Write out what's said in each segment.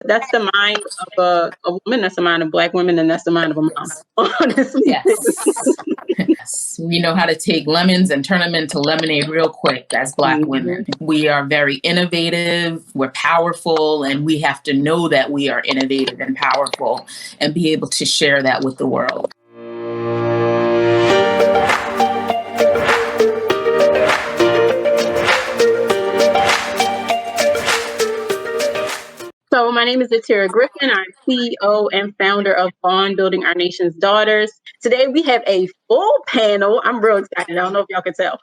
That's the mind of a woman. That's the mind of Black women, and that's the mind of a mom. Honestly, Yes. We know how to take lemons and turn them into lemonade real quick as Black women. We are very innovative, we're powerful, and we have to know that we are innovative and powerful and be able to share that with the world. So my name is Ateira Griffin. I'm CEO and founder of Bond Building Our Nation's Daughters. Today we have a full panel. I'm real excited. I don't know if y'all can tell.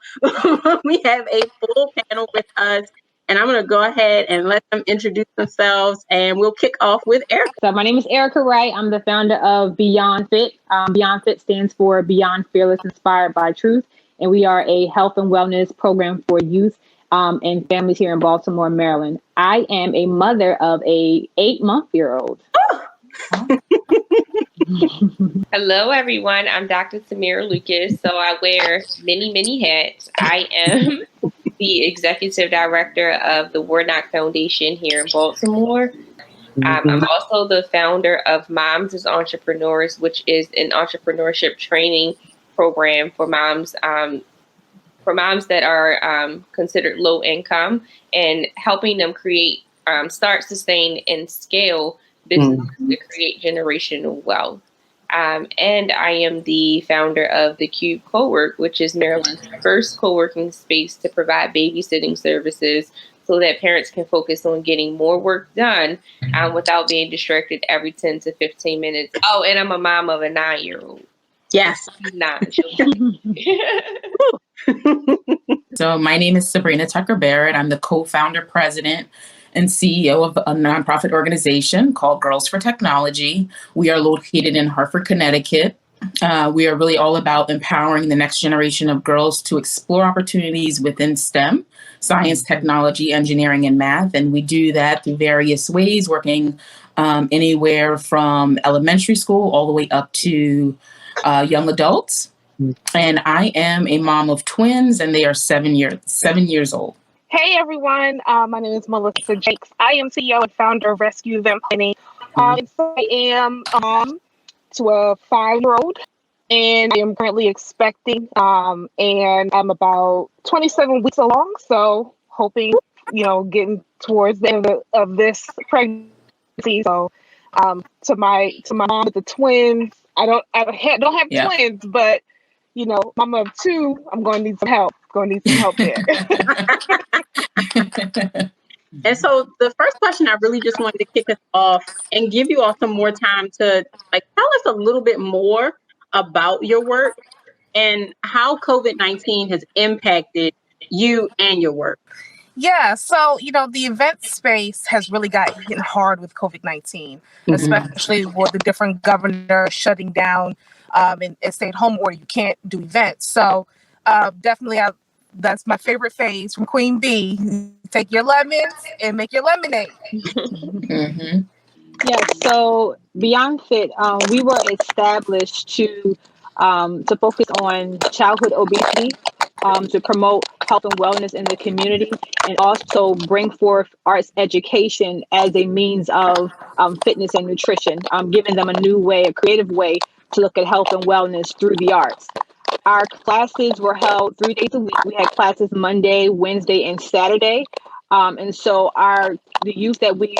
We have a full panel with us, and I'm going to go ahead and let them introduce themselves, and we'll kick off with Erica. So my name is Erica Wright. I'm the founder of Beyond Fit. Beyond Fit stands for Beyond Fearless Inspired by Truth, and we are a health and wellness program for youth and families here in Baltimore, Maryland. I am a mother of a 8-month-old. Hello, everyone. I'm Dr. Samira Lucas. So I wear many, many hats. I am the executive director of the Warnock Foundation here in Baltimore. I'm also the founder of Moms as Entrepreneurs, which is an entrepreneurship training program for moms that are considered low income, and helping them create, start, sustain, and scale businesses to create generational wealth. And I am the founder of the Cube Co-work, which is Maryland's first co-working space to provide babysitting services so that parents can focus on getting more work done without being distracted every 10 to 15 minutes. Oh, and I'm a mom of a 9-year-old. Yes. 9. So my name is Sabrina Tucker Barrett. I'm the co-founder, president, and CEO of a nonprofit organization called Girls for Technology. We are located in Hartford, Connecticut. We are really all about empowering the next generation of girls to explore opportunities within STEM, science, technology, engineering, and math. And we do that through various ways, working anywhere from elementary school all the way up to young adults. And I am a mom of twins, and they are 7 years old. Hey everyone, my name is Melissa Jakes. I am CEO and founder of Rescue Event Planning. So I am to a 5-year-old, and I am currently expecting, and I'm about 27 weeks along. So hoping, getting towards the end of this pregnancy. So to my mom with the twins, I don't have twins, but mama of 2, I'm going to need some help. There. And so the first question, I really just wanted to kick us off and give you all some more time to tell us a little bit more about your work and how COVID-19 has impacted you and your work. Yeah, so, the event space has really got hit hard with COVID-19, especially with the different governors shutting down and stay-at-home order. You can't do events. So definitely that's my favorite phase from Queen Bee. Take your lemons and make your lemonade. Yeah, so Beyond Fit, we were established to focus on childhood obesity, to promote health and wellness in the community, and also bring forth arts education as a means of fitness and nutrition, giving them a new way, a creative way to look at health and wellness through the arts. Our classes were held 3 days a week. We had classes Monday, Wednesday, and Saturday. And so the youth that we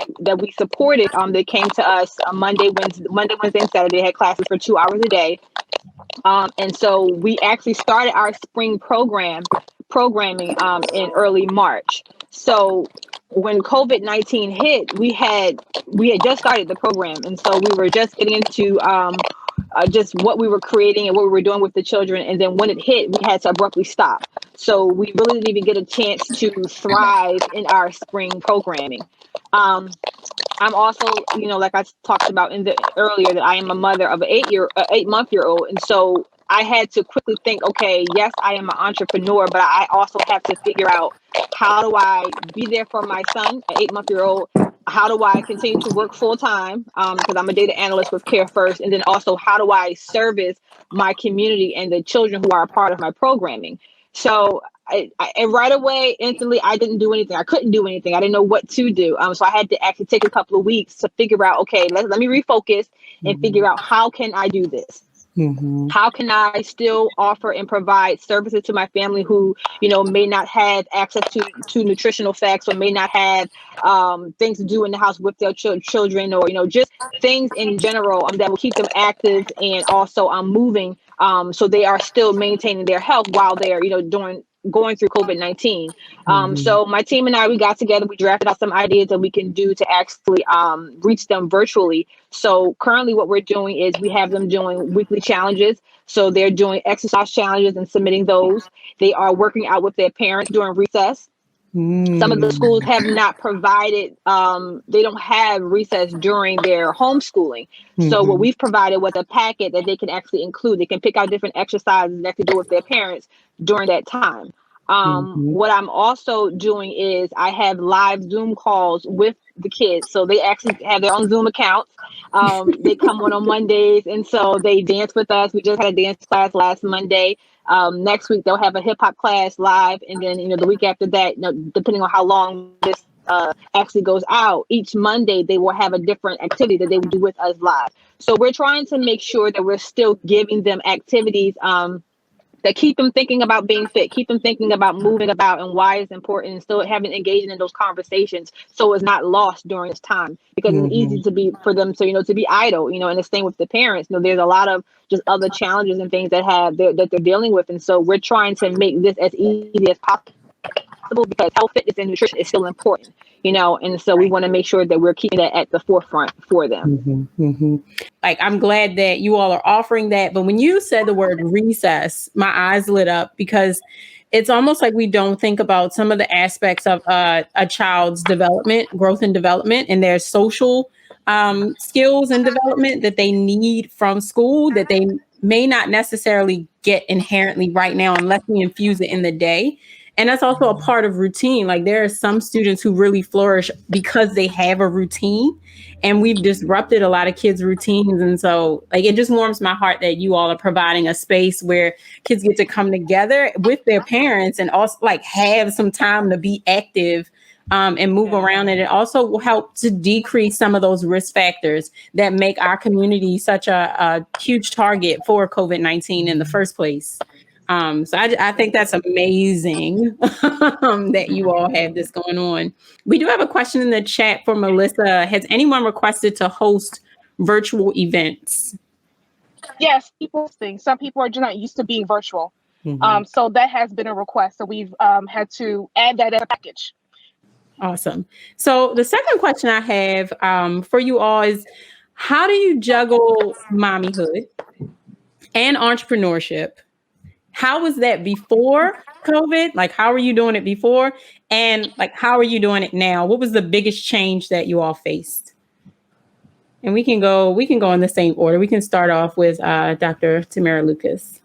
supported, they came to us Monday, Wednesday, and Saturday. Had classes for 2 hours a day. And so we actually started our spring programming in early March. So when COVID-19 hit, we had just started the program, and so we were just getting into just what we were creating and what we were doing with the children. And then when it hit, we had to abruptly stop. So we really didn't even get a chance to thrive in our spring programming. I'm also, like I talked about earlier, that I am a mother of an 8-month-old. And so I had to quickly think, okay, yes, I am an entrepreneur, but I also have to figure out, how do I be there for my son, an 8-month-old? How do I continue to work full time? Because I'm a data analyst with Care First. And then also, how do I service my community and the children who are a part of my programming? So and right away, instantly, I didn't do anything. I couldn't do anything. I didn't know what to do. So I had to actually take a couple of weeks to figure out, okay, let me refocus and figure out how can I do this? How can I still offer and provide services to my family who, may not have access to nutritional facts, or may not have things to do in the house with their children, or, just things in general that will keep them active and also moving, so they are still maintaining their health while they're, going through COVID-19. So my team and I, we got together, we drafted out some ideas that we can do to actually reach them virtually. So currently what we're doing is we have them doing weekly challenges. So they're doing exercise challenges and submitting those. They are working out with their parents during recess. Some of the schools have not provided, they don't have recess during their homeschooling. So what we've provided was a packet that they can actually include. They can pick out different exercises that to do with their parents during that time. What I'm also doing is I have live Zoom calls with the kids. So they actually have their own Zoom accounts. They come on Mondays, and so they dance with us. We just had a dance class last Monday. Next week they'll have a hip hop class live, and then the week after that, depending on how long this actually goes out, each Monday they will have a different activity that they will do with us live. So we're trying to make sure that we're still giving them activities that keep them thinking about being fit, keep them thinking about moving about and why it's important, and still having engaged in those conversations so it's not lost during this time, because it's easy for them to, to be idle, and the same with the parents. There's a lot of just other challenges and things that they're dealing with. And so we're trying to make this as easy as possible, because health, fitness, and nutrition is still important, and so we want to make sure that we're keeping that at the forefront for them. Like, I'm glad that you all are offering that. But when you said the word recess, my eyes lit up, because it's almost like we don't think about some of the aspects of a child's development, growth and development, and their social skills and development that they need from school that they may not necessarily get inherently right now unless we infuse it in the day. And that's also a part of routine. Like, there are some students who really flourish because they have a routine, and we've disrupted a lot of kids' routines. And so, like, it just warms my heart that you all are providing a space where kids get to come together with their parents and also like have some time to be active and move around. And it also will help to decrease some of those risk factors that make our community such a huge target for COVID-19 in the first place. So I think that's amazing that you all have this going on. We do have a question in the chat for Melissa. Has anyone requested to host virtual events? Yes, some people are just not used to being virtual. So that has been a request. So we've had to add that as a package. Awesome. So the second question I have for you all is, how do you juggle mommyhood and entrepreneurship? How was that before COVID? Like, how are you doing it before? And like, how are you doing it now? What was the biggest change that you all faced? And we can go in the same order. We can start off with Dr. Tamara Lucas.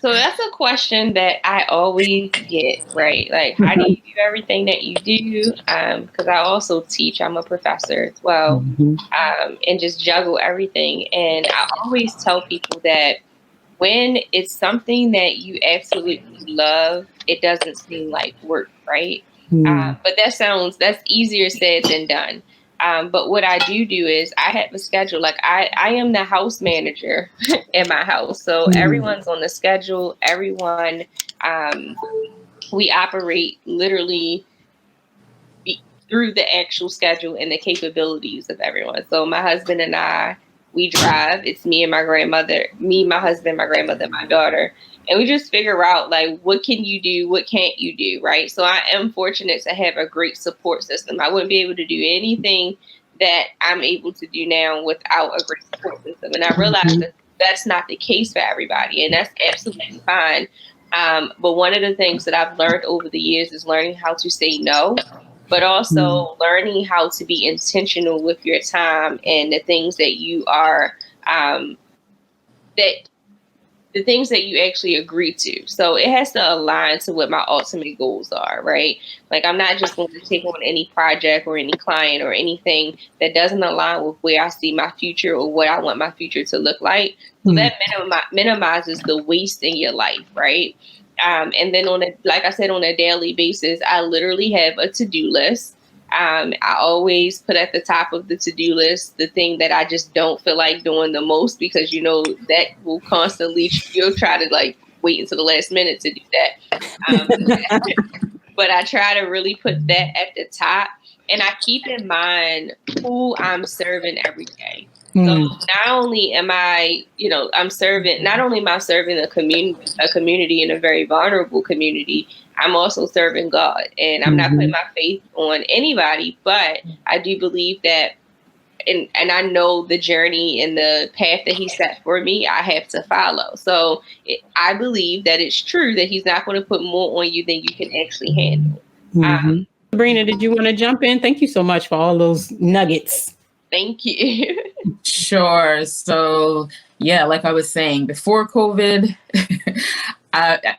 So that's a question that I always get, right? Like, how do you do everything that you do? Because I also teach, I'm a professor as well, and just juggle everything. And I always tell people that when it's something that you absolutely love, it doesn't seem like work, right? But that's easier said than done. But what I do is I have a schedule. Like, I am the house manager in my house. So everyone's on the schedule. Everyone, we operate literally through the actual schedule and the capabilities of everyone. So my husband and I, we drive. It's me and my grandmother, my husband, my grandmother, my daughter. And we just figure out, like, what can you do? What can't you do? Right. So I am fortunate to have a great support system. I wouldn't be able to do anything that I'm able to do now without a great support system. And I realize that that's not the case for everybody. And that's absolutely fine. But one of the things that I've learned over the years is learning how to say no, but also learning how to be intentional with your time and the things that you are, the things that you actually agree to. So it has to align to what my ultimate goals are, right? Like, I'm not just going to take on any project or any client or anything that doesn't align with where I see my future or what I want my future to look like. So that minimizes the waste in your life, right? And then like I said, on a daily basis, I literally have a to-do list. I always put at the top of the to-do list the thing that I just don't feel like doing the most, because, that will constantly, you'll try to like wait until the last minute to do that. But I try to really put that at the top, and I keep in mind who I'm serving every day. So not only am I, not only am I serving a community in a very vulnerable community, I'm also serving God, and I'm not putting my faith on anybody, but I do believe that, and I know the journey and the path that he set for me, I have to follow. So I believe that it's true that he's not going to put more on you than you can actually handle. Sabrina, did you want to jump in? Thank you so much for all those nuggets. Thank you. Sure. So, yeah, like I was saying, before COVID,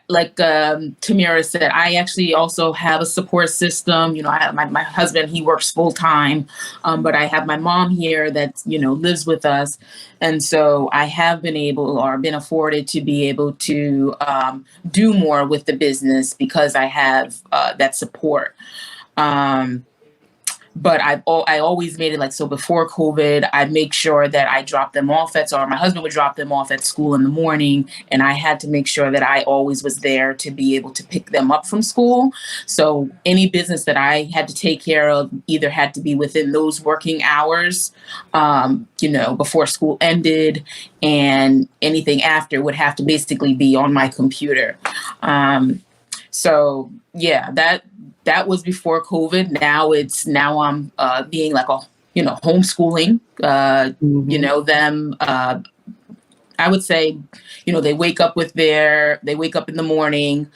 like Tamira said, I actually also have a support system. I have my husband, he works full time, but I have my mom here that, lives with us. And so I have been afforded to be able to do more with the business because I have that support. But I always made it like, so before COVID, I'd make sure that I dropped them off or my husband would drop them off at school in the morning. And I had to make sure that I always was there to be able to pick them up from school. So any business that I had to take care of either had to be within those working hours, before school ended, and anything after would have to basically be on my computer. So yeah, that was before COVID. Now I'm being like homeschooling, them. I would say, they wake up in the morning,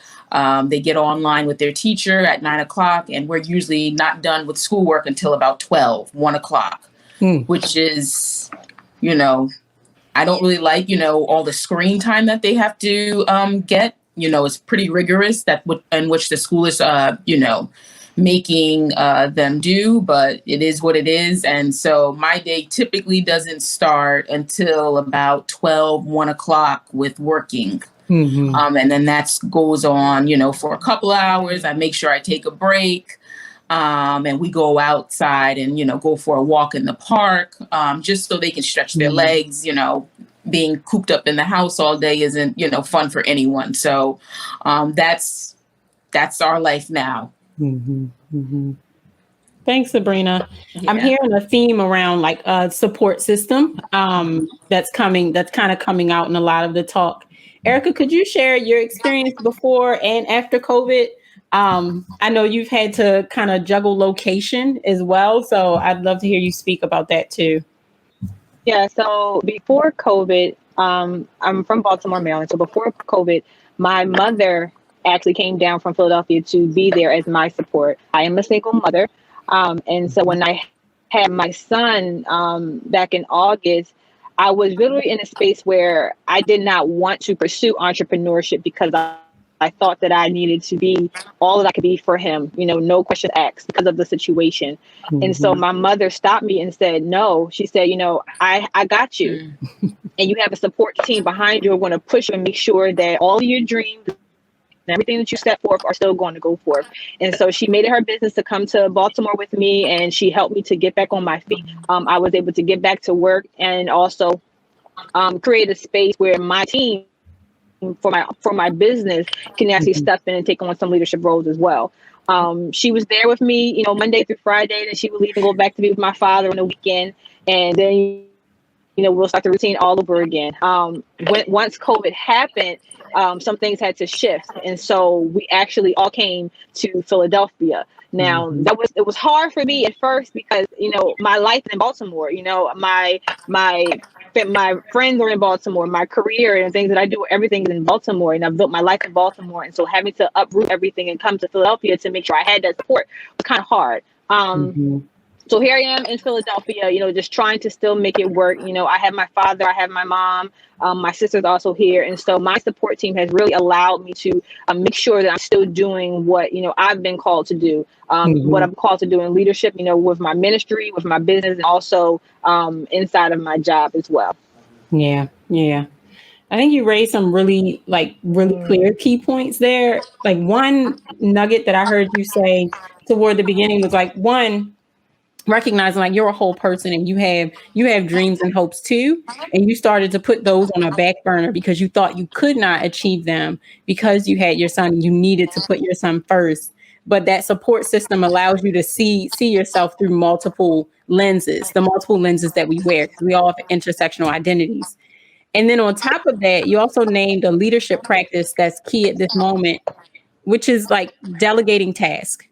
they get online with their teacher at 9:00, and we're usually not done with schoolwork until about 1 o'clock, which is, I don't really like, all the screen time that they have to get. It's pretty rigorous in which the school is, making them do, but it is what it is. And so my day typically doesn't start until about 1 o'clock with working. And then that goes on, for a couple of hours. I make sure I take a break. And we go outside and, go for a walk in the park, just so they can stretch their legs. Being cooped up in the house all day isn't, fun for anyone. So that's our life now. Thanks, Sabrina. Yeah. I'm hearing a theme around like a support system that's kind of coming out in a lot of the talk. Erica, could you share your experience before and after COVID? I know you've had to kind of juggle location as well, so I'd love to hear you speak about that too. Yeah, so before COVID, I'm from Baltimore, Maryland. So before COVID, my mother actually came down from Philadelphia to be there as my support. I am a single mother. And so when I had my son back in August, I was literally in a space where I did not want to pursue entrepreneurship because I thought that I needed to be all that I could be for him, no questions asked because of the situation. And so my mother stopped me and said, no, she said, I got you. And you have a support team behind you who are going to push you and make sure that all of your dreams and everything that you set forth are still going to go forth. And so she made it her business to come to Baltimore with me, and she helped me to get back on my feet. I was able to get back to work and also create a space where my team for my business can actually step in and take on some leadership roles as well. She was there with me, Monday through Friday, and she would leave and go back to be with my father on the weekend. And then, we'll start the routine all over again. Once COVID happened, some things had to shift. And so we actually all came to Philadelphia. Now, it was hard for me at first because, my life in Baltimore, my friends are in Baltimore, my career and things that I do, everything is in Baltimore, and I've built my life in Baltimore. And so having to uproot everything and come to Philadelphia to make sure I had that support was kind of hard. So here I am in Philadelphia, just trying to still make it work. I have my father, I have my mom, my sister's also here. And so my support team has really allowed me to make sure that I'm still doing what, I've been called to do, what I'm called to do in leadership, with my ministry, with my business, and also inside of my job as well. Yeah. I think you raised some really clear key points there. Like one nugget that I heard you say toward the beginning was like, one, recognizing like you're a whole person and you have dreams and hopes too, and you started to put those on a back burner because you thought you could not achieve them because you had your son. You needed to put your son first, but that support system allows you to see yourself through multiple lenses, the multiple lenses that we wear, because we all have intersectional identities. And then on top of that, you also named a leadership practice that's key at this moment, which is like delegating tasks.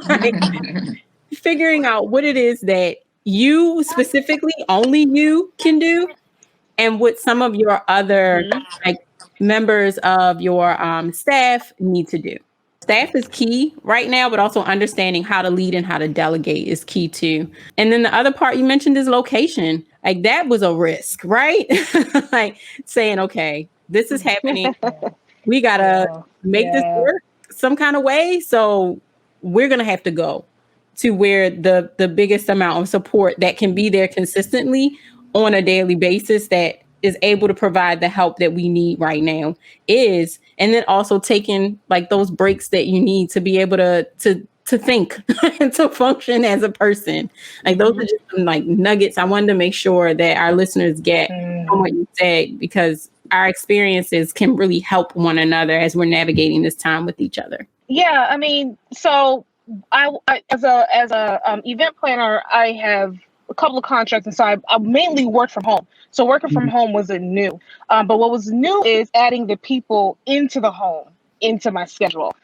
Like, figuring out what it is that you specifically, only you can do, and what some of your other like members of your staff need to do. Staff is key right now, but also understanding how to lead and how to delegate is key too. And then the other part you mentioned is location. Like that was a risk, right? Like saying, okay, this is happening. We gotta make this work some kind of way. So we're gonna have to go to where the biggest amount of support that can be there consistently on a daily basis that is able to provide the help that we need right now is, and then also taking like those breaks that you need to be able to think and to function as a person. Like those are just some like nuggets I wanted to make sure that our listeners get from what you said, because our experiences can really help one another as we're navigating this time with each other. Yeah, I mean, so I as a event planner, I have a couple of contracts, and so I mainly work from home. So working from home wasn't new, but what was new is adding the people into the home into my schedule.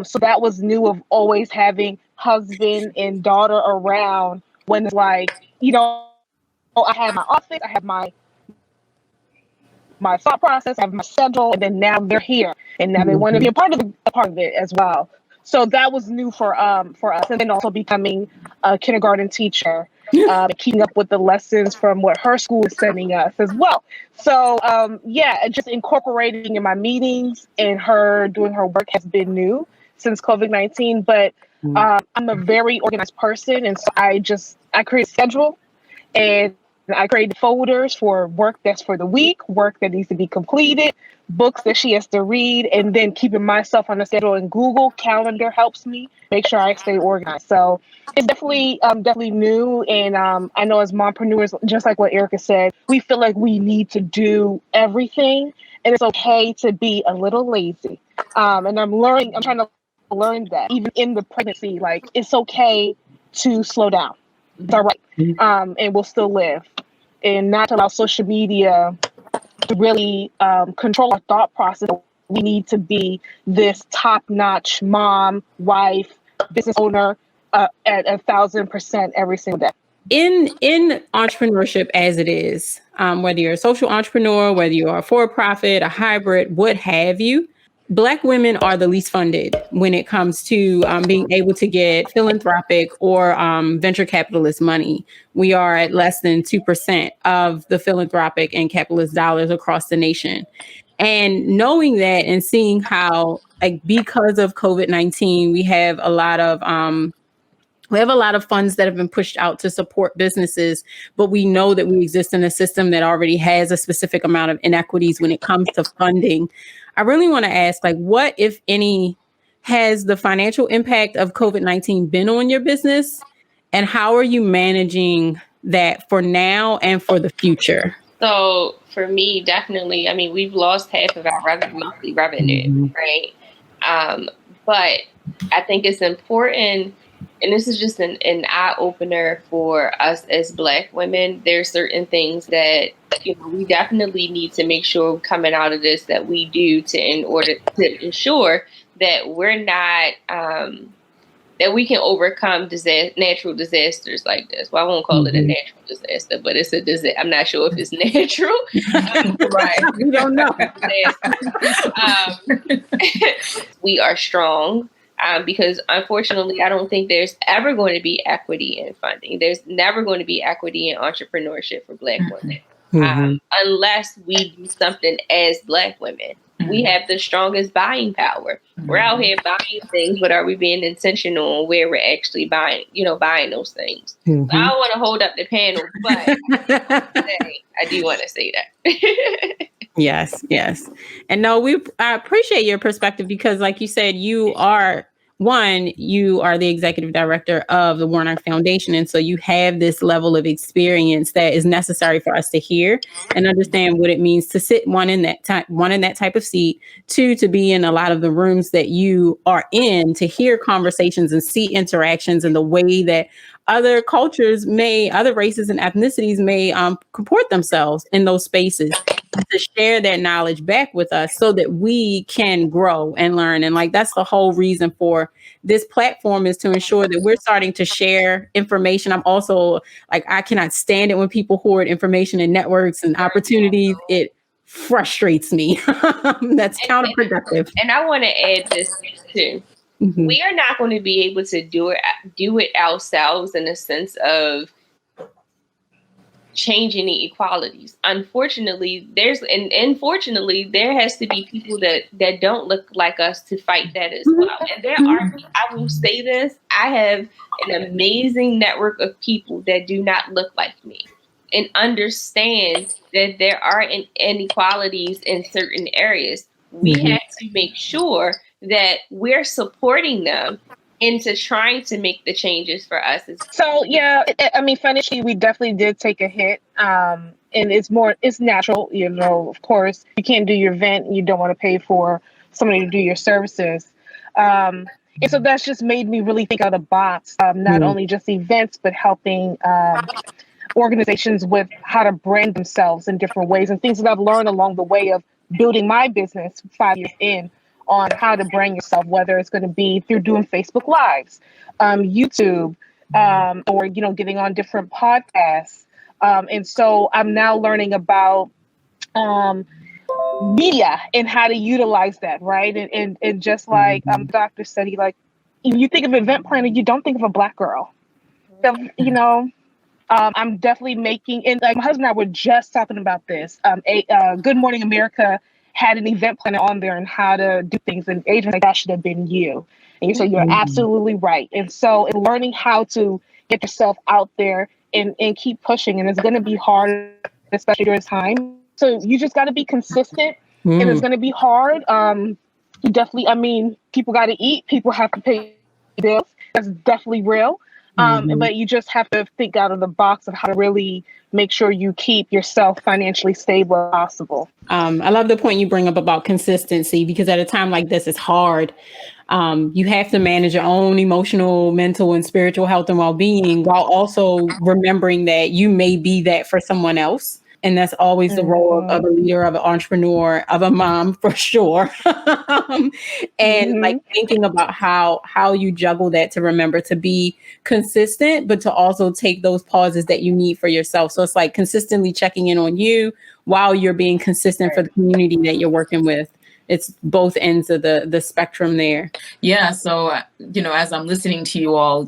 So that was new, of always having husband and daughter around when it's like, I have my office, I have my thought process, I have my schedule, and then now they're here, and now they want to be a part of it as well. So that was new for us, and then also becoming a kindergarten teacher, keeping up with the lessons from what her school is sending us as well. So just incorporating in my meetings and her doing her work has been new since COVID-19. But I'm a very organized person, and so I create a schedule, and I create folders for work that's for the week, work that needs to be completed, books that she has to read, and then keeping myself on the schedule. And Google Calendar helps me make sure I stay organized. So it's definitely new. And I know as mompreneurs, just like what Erica said, we feel like we need to do everything, and it's okay to be a little lazy. And I'm trying to learn that even in the pregnancy, like it's okay to slow down. It's all right. And we'll still live, and not to allow social media to really control our thought process. We need to be this top-notch mom, wife, business owner at 1,000% every single day. In entrepreneurship as it is, whether you're a social entrepreneur, whether you are a for-profit, a hybrid, what have you, Black women are the least funded when it comes to being able to get philanthropic or venture capitalist money. We are at less than 2% of the philanthropic and capitalist dollars across the nation. And knowing that and seeing how, like, because of COVID-19, we have a lot of funds that have been pushed out to support businesses, but we know that we exist in a system that already has a specific amount of inequities when it comes to funding. I really want to ask, like, what, if any, has the financial impact of COVID-19 been on your business? And how are you managing that for now and for the future? So for me, definitely, I mean, we've lost half of our monthly revenue, right? But I think it's important, and this is just an eye opener for us as Black women. There's certain things that we definitely need to make sure coming out of this that we do in order to ensure that we're not that we can overcome natural disasters like this. Well, I won't call it a natural disaster, but it's a disaster. I'm not sure if it's natural. Right. We don't know. We are strong. Because unfortunately, I don't think there's ever going to be equity in funding. There's never going to be equity in entrepreneurship for Black women unless we do something as Black women. We have the strongest buying power. We're out here buying things, but are we being intentional on where we're actually buying those things? So I don't want to hold up the panel, but I do want to say that. Yes, yes. And no, I appreciate your perspective because like you said, you are the executive director of the Warnock Foundation. And so you have this level of experience that is necessary for us to hear and understand what it means to sit one in that type of seat, two, to be in a lot of the rooms that you are in, to hear conversations and see interactions and the way that other cultures other races and ethnicities may comport themselves in those spaces, to share that knowledge back with us so that we can grow and learn. And like, that's the whole reason for this platform, is to ensure that we're starting to share information. I'm also like, I cannot stand it when people hoard information and networks and opportunities. It frustrates me. That's counterproductive. And I want to add this too. Mm-hmm. We are not going to be able to do it ourselves in the sense of changing the equalities. Unfortunately, there has to be people that don't look like us to fight that as well. And there are, I will say this, I have an amazing network of people that do not look like me and understand that there are inequalities in certain areas. We have to make sure that we're supporting them into trying to make the changes for us. So yeah, I mean, financially, we definitely did take a hit, and it's natural. You know, of course, you can't do your event, and you don't want to pay for somebody to do your services, and so that's just made me really think out of the box. Not only just events, but helping organizations with how to brand themselves in different ways, and things that I've learned along the way of building my business 5 years in, on how to brand yourself, whether it's going to be through doing Facebook Lives, YouTube, or, you know, getting on different podcasts. And so I'm now learning about media and how to utilize that, right? And just like the doctor said, you think of event planner, you don't think of a Black girl. So, you know, I'm definitely making, and like my husband and I were just talking about this. Good Morning America had an event planner on there and how to do things, and Adrian, like, that should have been you. And you said you're absolutely right. And so in learning how to get yourself out there and keep pushing, and it's going to be hard, especially during time. So you just got to be consistent, and it's going to be hard. You definitely, I mean, people got to eat, people have to pay bills. That's definitely real. But you just have to think out of the box of how to really make sure you keep yourself financially stable as possible. I love the point you bring up about consistency, because at a time like this, it's hard. You have to manage your own emotional, mental, and spiritual health and well-being, while also remembering that you may be that for someone else. And that's always the role of a leader, of an entrepreneur, of a mom, for sure. And like thinking about how you juggle that, to remember to be consistent, but to also take those pauses that you need for yourself. So it's like consistently checking in on you while you're being consistent for the community that you're working with. It's both ends of the spectrum there. Yeah. So, you know, as I'm listening to you all,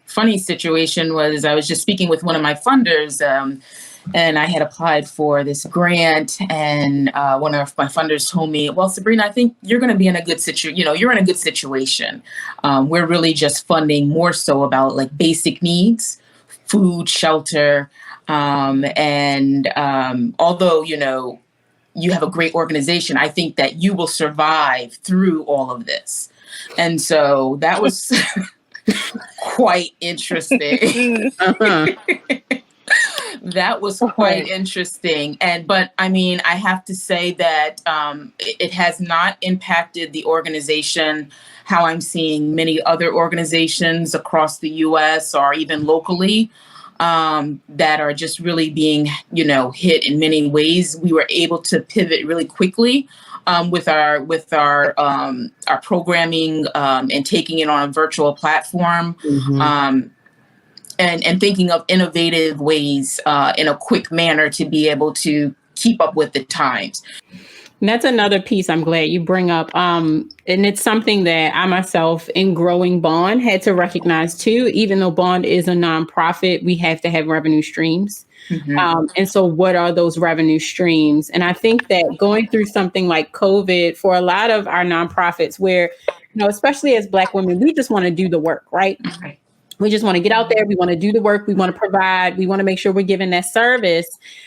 funny situation was, I was just speaking with one of my funders, and I had applied for this grant, and one of my funders told me, well, Sabrina, I think you're going to be in a good situation. You know, you're in a good situation. We're really just funding more so about like basic needs, food, shelter. And although, you know, you have a great organization, I think that you will survive through all of this. And so that was quite interesting. That was quite interesting. But I mean, I have to say that it has not impacted the organization how I'm seeing many other organizations across the US or even locally that are just really being, you know, hit in many ways. We were able to pivot really quickly with our programming and taking it on a virtual platform. And thinking of innovative ways in a quick manner to be able to keep up with the times. And that's another piece I'm glad you bring up. And it's something that I myself, in growing Bond, had to recognize too. Even though Bond is a nonprofit, we have to have revenue streams. And so what are those revenue streams? And I think that going through something like COVID, for a lot of our nonprofits, where, you know, especially as Black women, we just want to do the work, right? We just want to get out there. We want to do the work. We want to provide. We want to make sure we're giving that service.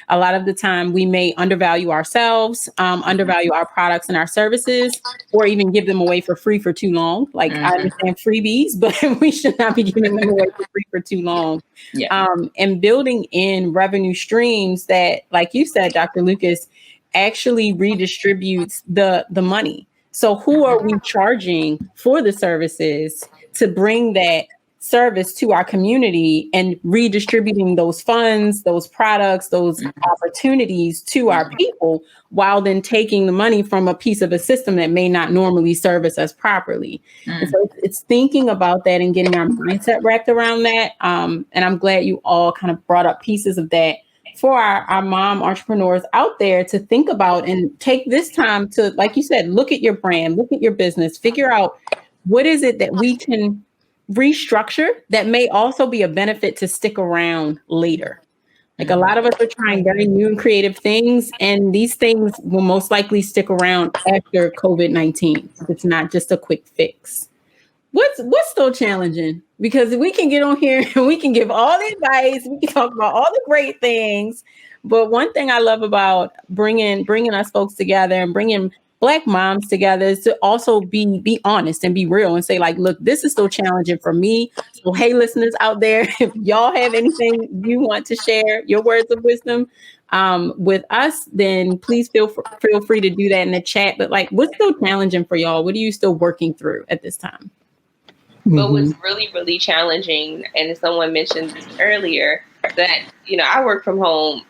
A lot of the time we may undervalue ourselves, undervalue our products and our services, or even give them away for free for too long. Like I understand freebies, but we should not be giving them away for free for too long. Yeah. And building in revenue streams that, like you said, Dr. Lucas, actually redistributes the money. So who are we charging for the services to bring that service to our community and redistributing those funds, those products, those opportunities to our people, while then taking the money from a piece of a system that may not normally service us properly. And so it's thinking about that and getting our mindset wrapped around that. And I'm glad you all kind of brought up pieces of that for our mom entrepreneurs out there to think about and take this time to, like you said, look at your brand, look at your business, figure out what is it that we can restructure that may also be a benefit to stick around later. Like a lot of us are trying very new and creative things, and these things will most likely stick around after COVID-19. It's not just a quick fix. What's still challenging? Because we can get on here and we can give all the advice, we can talk about all the great things, but one thing I love about bringing us folks together and bringing Black moms together is to also be honest and be real and say, like, look, this is still challenging for me. So, hey, listeners out there, if y'all have anything you want to share, your words of wisdom with us, then please feel free to do that in the chat. But like, what's still challenging for y'all? What are you still working through at this time? But what's really, really challenging, and someone mentioned this earlier, that, I work from home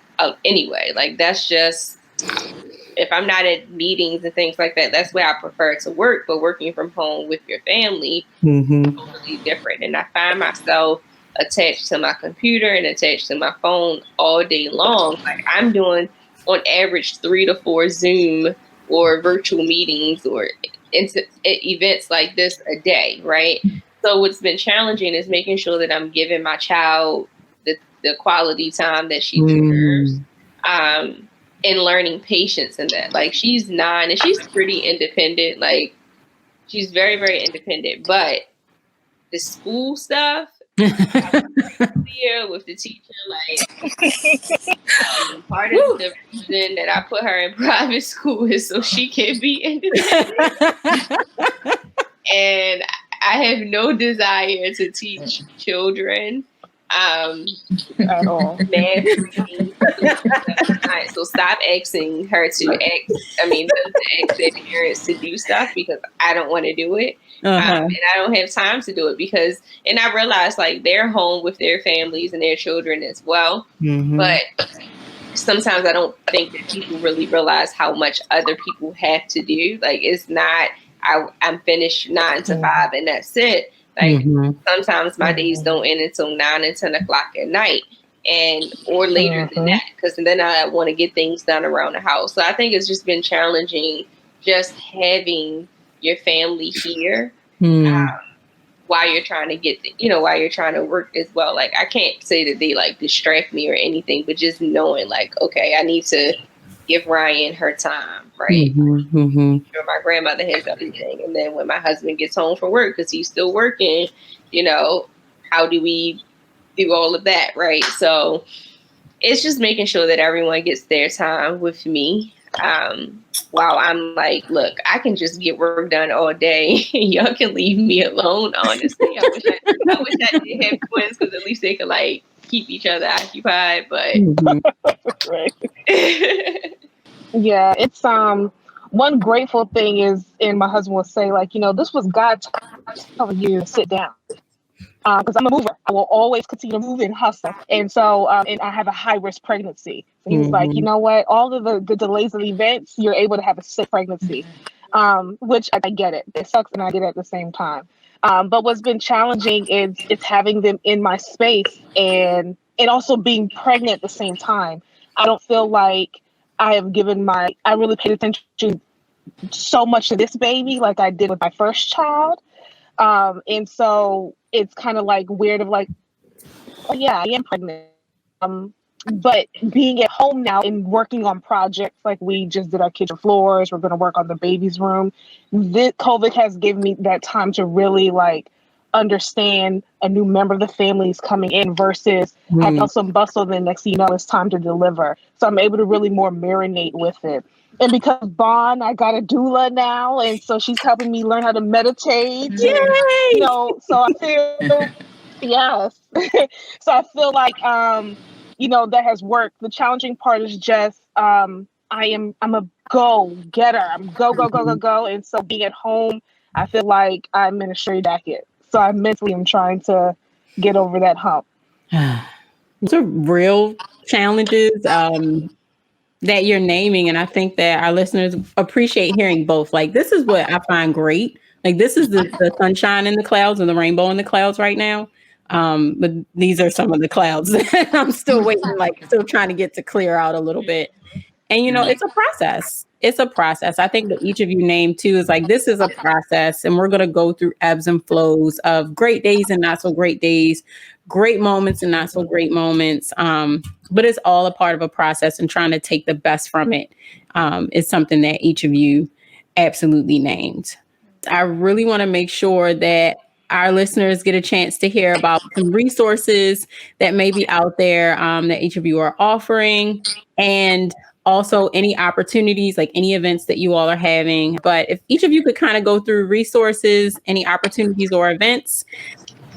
anyway. Like, that's just, if I'm not at meetings and things like that, that's where I prefer to work. But working from home with your family is totally different. And I find myself attached to my computer and attached to my phone all day long. Like, I'm doing on average 3 to 4 Zoom or virtual meetings or events like this a day, right? So what's been challenging is making sure that I'm giving my child the quality time that she deserves. And learning patience in that. Like, she's 9 and she's pretty independent. Like, she's very, very independent. But the school stuff, here with the teacher, like, part of the reason that I put her in private school is so she can be independent. And I have no desire to teach children at all. So stop asking her to ask their parents to do stuff, because I don't want to do it. And I don't have time to do it and I realize, like, they're home with their families and their children as well. But sometimes I don't think that people really realize how much other people have to do. Like, it's not, I'm finished 9 to 5 and that's it. Like, sometimes my days don't end until 9 and 10 o'clock at night, or later than that, because then I want to get things done around the house. So I think it's just been challenging just having your family here while you're trying to while you're trying to work as well. Like, I can't say that they like distract me or anything, but just knowing, like, okay, I need to give Ryan her time, right? Sure, my grandmother has everything, and then when my husband gets home from work, because he's still working, how do we do all of that, right? So it's just making sure that everyone gets their time with me, while I'm like, look, I can just get work done all day. Y'all can leave me alone. Honestly, I wish I did have twins, because at least they could, like, keep each other occupied. But yeah, it's one grateful thing is, and my husband will say, like, this was God telling you to sit down. Because I'm a mover. I will always continue to move and hustle. And so, and I have a high-risk pregnancy. So he was like, you know what? All of the delays of events, you're able to have a sick pregnancy, which I get it. It sucks, and I get it at the same time. But what's been challenging is having them in my space and also being pregnant at the same time. I don't feel like I really paid attention so much to this baby like I did with my first child. And so it's kind of like weird of like, oh yeah, I am pregnant. But being at home now and working on projects, like we just did our kitchen floors, we're going to work on the baby's room. COVID has given me that time to really like understand a new member of the family is coming in versus have hustle and bustle. Then next thing you know, it's time to deliver. So I'm able to really more marinate with it. And because Bond, I got a doula now, and so she's helping me learn how to meditate. And, Yay! so I feel yes. So I feel like that has worked. The challenging part is just I'm a go getter. I'm go. And so being at home, I feel like I'm in a straight jacket. So I mentally am trying to get over that hump. Those are real challenges that you're naming. And I think that our listeners appreciate hearing both. Like, this is what I find great. Like, this is the sunshine in the clouds and the rainbow in the clouds right now. But these are some of the clouds that I'm still waiting, like still trying to get to clear out a little bit. And, it's a process. It's a process. I think what each of you named too is like, this is a process, and we're going to go through ebbs and flows of great days and not so great days, great moments and not so great moments. But it's all a part of a process, and trying to take the best from it is something that each of you absolutely named. I really want to make sure that our listeners get a chance to hear about some resources that may be out there that each of you are offering, and also any opportunities, like any events that you all are having. But if each of you could kind of go through resources, any opportunities or events.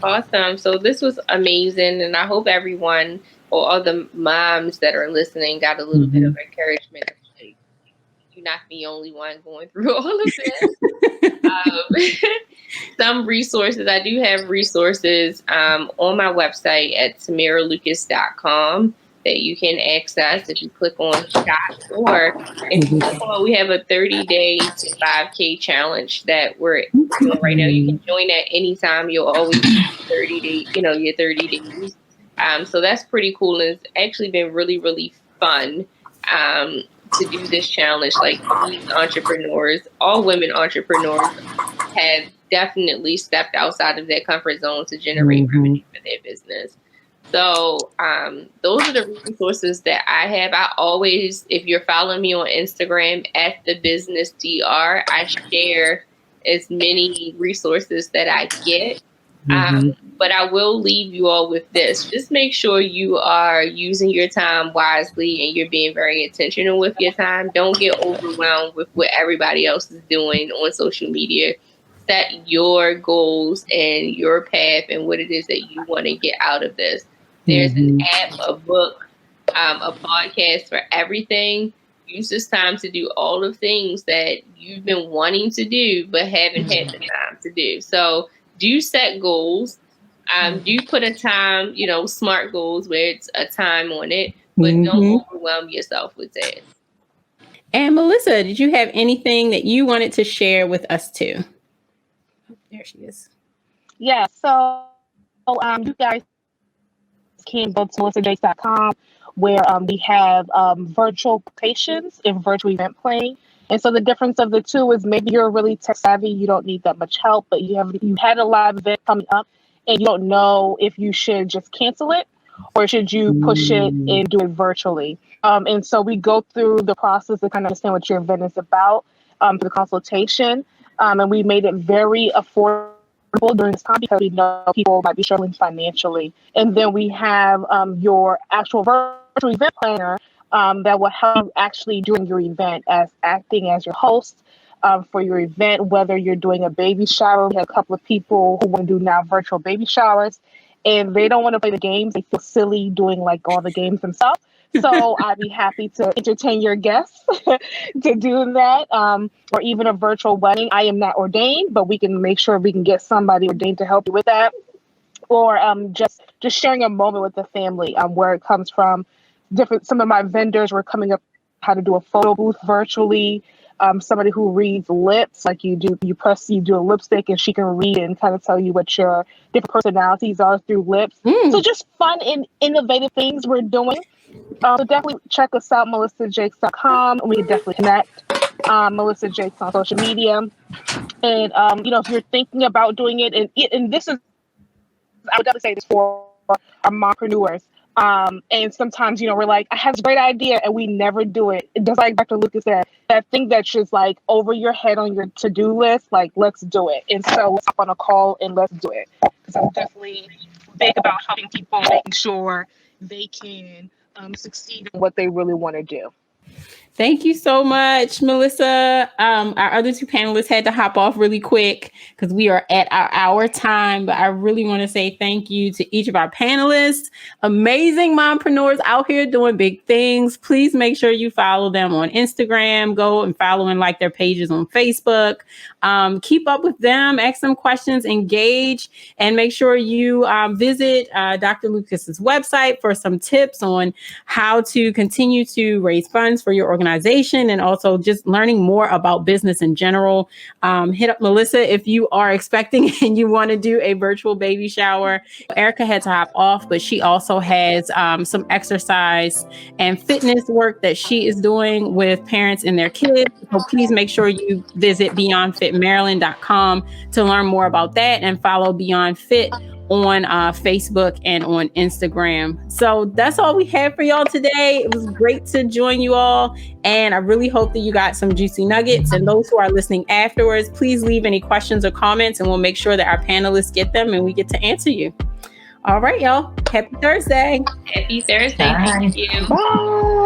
Awesome. So this was amazing. And I hope everyone, or all the moms that are listening, got a little bit of encouragement. Like, you're not the only one going through all of this. Some resources, I do have resources on my website at tamiralucas.com that you can access if you click on shop, or if you click on, we have a 30-day to 5K challenge that we're doing right now. You can join at any time. You'll always have 30 days, your 30 days. So that's pretty cool. And it's actually been really, really fun to do this challenge. Like, these entrepreneurs, all women entrepreneurs, have definitely stepped outside of their comfort zone to generate revenue for their business. So those are the resources that I have. I always, if you're following me on Instagram at the business DR, I share as many resources that I get. But I will leave you all with this. Just make sure you are using your time wisely and you're being very intentional with your time. Don't get overwhelmed with what everybody else is doing on social media. Set your goals and your path and what it is that you want to get out of this. There's an app, a book, a podcast for everything. Use this time to do all the things that you've been wanting to do but haven't had the time to do. So do set goals. Do put a time, SMART goals where it's a time on it, but don't overwhelm yourself with that. And Melissa, did you have anything that you wanted to share with us too? There she is. Yeah, so you guys can go to melissajakes.com where we have virtual patients and virtual event planning. And so the difference of the two is maybe you're really tech savvy, you don't need that much help, but you had a live event coming up and you don't know if you should just cancel it or should you push it and do it virtually. And so we go through the process to kind of understand what your event is about for the consultation. And we made it very affordable during this time because we know people might be struggling financially. And then we have your actual virtual event planner that will help you actually during your event as acting as your host for your event, whether you're doing a baby shower. We have a couple of people who want to do now virtual baby showers and they don't want to play the games. They feel silly doing like all the games themselves. So I'd be happy to entertain your guests to do that, or even a virtual wedding. I am not ordained, but we can make sure we can get somebody ordained to help you with that. Or just sharing a moment with the family where it comes from. Some of my vendors were coming up how to do a photo booth virtually. Somebody who reads lips, like you do a lipstick and she can read and kind of tell you what your different personalities are through lips. So just fun and innovative things we're doing. So definitely check us out, melissajakes.com. We can definitely connect. Melissa Jakes on social media. And, if you're thinking about doing it, and this is, I would definitely say this for our mompreneurs. And sometimes, you know, we're like, I have this great idea, and we never do it. Just like Dr. Lucas said, that thing that's just like over your head on your to-do list, like, let's do it. And so let's hop on a call and let's do it. Because I'm definitely big about helping people, making sure they can succeed in what they really want to do. Thank you so much, Melissa. Our other two panelists had to hop off really quick because we are at our hour time, but I really want to say thank you to each of our panelists. Amazing mompreneurs out here doing big things. Please make sure you follow them on Instagram. Go and follow and like their pages on Facebook. Keep up with them, ask them questions, engage, and make sure you visit Dr. Lucas's website for some tips on how to continue to raise funds for your organization and also just learning more about business in general. Hit up Melissa if you are expecting and you want to do a virtual baby shower. Erica had to hop off, but she also has some exercise and fitness work that she is doing with parents and their kids. So please make sure you visit beyondfitmaryland.com to learn more about that and follow Beyond Fit on Facebook and on Instagram. So that's all we have for y'all today. It was great to join you all. And I really hope that you got some juicy nuggets. And those who are listening afterwards, please leave any questions or comments and we'll make sure that our panelists get them and we get to answer you. All right, y'all. Happy Thursday. Happy Thursday. Bye. Thank you. Bye.